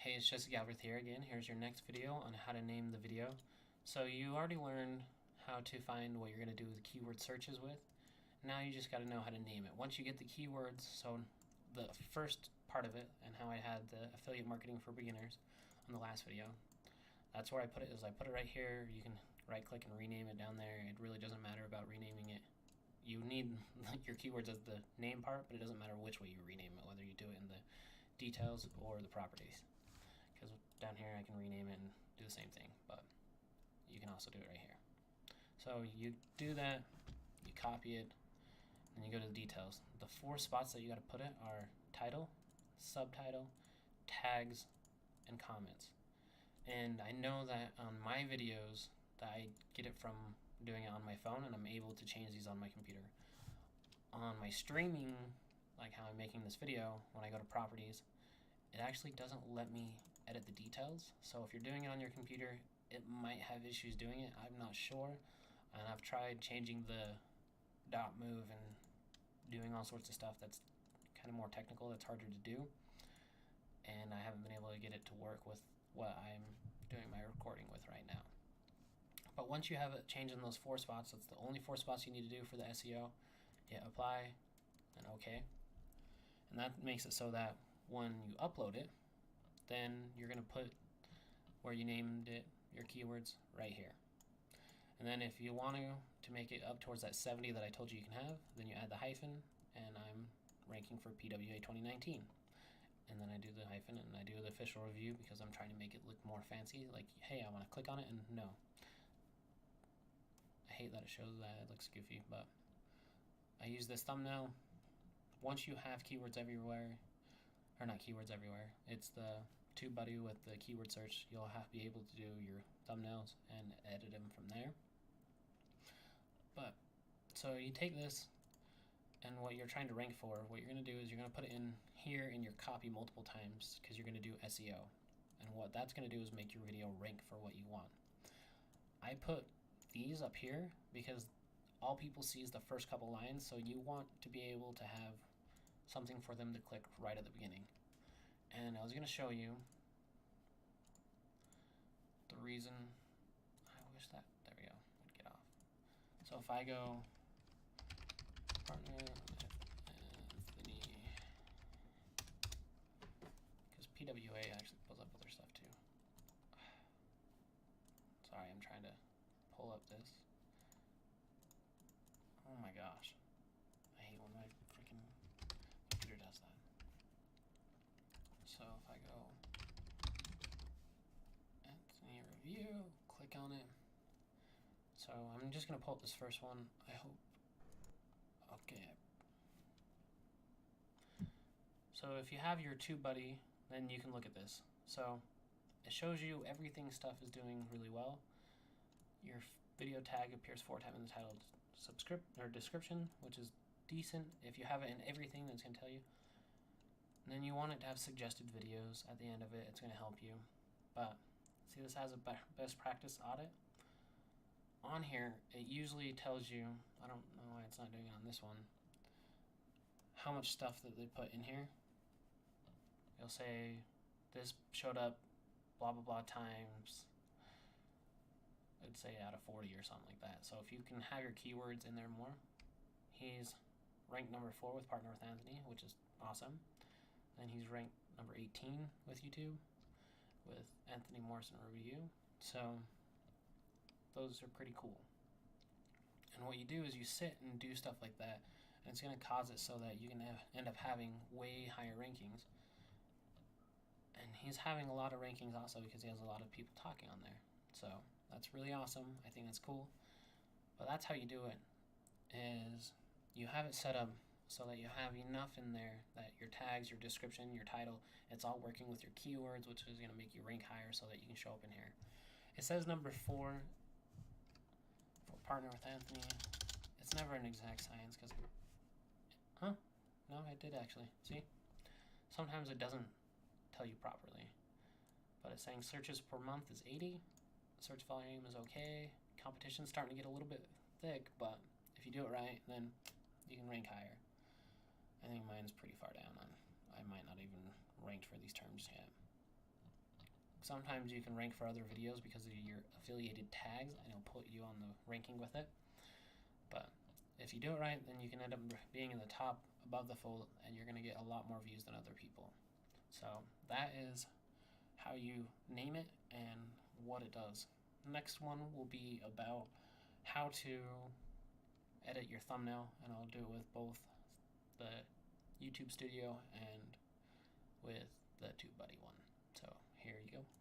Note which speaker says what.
Speaker 1: Hey, it's Jesse Galbraith here again. Here's your next video on how to name the video. So you already learned how to find what you're going to do the keyword searches with. Now you just got to know how to name it. Once you get the keywords, so the first part of it and how I had the affiliate marketing for beginners on the last video, that's where I put it. Is I put it right here. You can right click and rename it down there. It really doesn't matter about renaming it. You need your keywords as the name part, but it doesn't matter which way you rename it, whether you do it in the details or the properties. Because down here I can rename it and do the same thing, but you can also do it right here. So you do that, you copy it, and you go to the details. The 4 spots that you got to put it are title, subtitle, tags, and comments. And I know that on my videos that I get it from doing it on my phone, and I'm able to change these on my computer. On my streaming, like how I'm making this video, when I go to properties, it actually doesn't let me edit the details. So if you're doing it on your computer, it might have issues doing it. I'm not sure. And I've tried changing the dot move and doing all sorts of stuff that's kind of more technical, that's harder to do. And I haven't been able to get it to work with what I'm doing my recording with right now. But once you have it changed in those 4 spots, that's the only 4 spots you need to do for the SEO. Hit apply and OK. And that makes it so that when you upload it, then you're going to put where you named it, your keywords, right here. And then if you want to make it up towards that 70 that I told you you can have, then you add the hyphen, and I'm ranking for PWA 2019. And then I do the hyphen and I do the official review because I'm trying to make it look more fancy. Like, hey, I want to click on it, and no. I hate that it shows that, it looks goofy, but I use this thumbnail. Once you have keywords everywhere, or not keywords everywhere, it's the TubeBuddy with the keyword search. You'll have to be able to do your thumbnails and edit them from there. But so you take this, and what you're trying to rank for, what you're going to do is you're going to put it in here in your copy multiple times because you're going to do SEO. And what that's going to do is make your video rank for what you want. I put these up here because all people see is the first couple lines, so you want to be able to have something for them to click right at the beginning. And I was going to show you the reason. I wish that, there we go, would get off. So if I go partner Anthony, because PWA actually pulls up other stuff too. Sorry, I'm trying to pull up this. Oh my gosh, I hate when my freaking computer does that. So if I go Anthony review, click on it. So I'm just gonna pull up this first one. I hope. Okay. So if you have your TubeBuddy, then you can look at this. So it shows you everything stuff is doing really well. Your video tag appears 4 times in the title description, which is decent. If you have it in everything, that's gonna tell you. And then you want it to have suggested videos at the end of it. It's going to help you. But see, this has a best practice audit. On here, it usually tells you, I don't know why it's not doing it on this one, how much stuff that they put in here. It'll say this showed up blah blah blah times, I'd say out of 40 or something like that. So if you can have your keywords in there more. He's ranked number 4 with Partner with Anthony, which is awesome. And he's ranked number 18 with YouTube, with Anthony Morrison Review. So those are pretty cool. And what you do is you sit and do stuff like that, and it's going to cause it so that you can end up having way higher rankings. And he's having a lot of rankings also because he has a lot of people talking on there. So that's really awesome. I think that's cool. But that's how you do it, is you have it set up so that you have enough in there that your tags, your description, your title, it's all working with your keywords, which is going to make you rank higher so that you can show up in here. It says number 4 for Partner with Anthony. It's never an exact science because, no, it did actually. See, sometimes it doesn't tell you properly, but it's saying searches per month is 80, search volume is okay, competition's starting to get a little bit thick, but if you do it right, then you can rank higher. I think mine's pretty far down. I might not even ranked for these terms yet. sometimes you can rank for other videos because of your affiliated tags, and it'll put you on the ranking with it. But if you do it right, then you can end up being in the top above the fold, and you're going to get a lot more views than other people. So that is how you name it and what it does. The next one will be about how to edit your thumbnail, and I'll do it with both the YouTube Studio and with the TubeBuddy one. So here you go.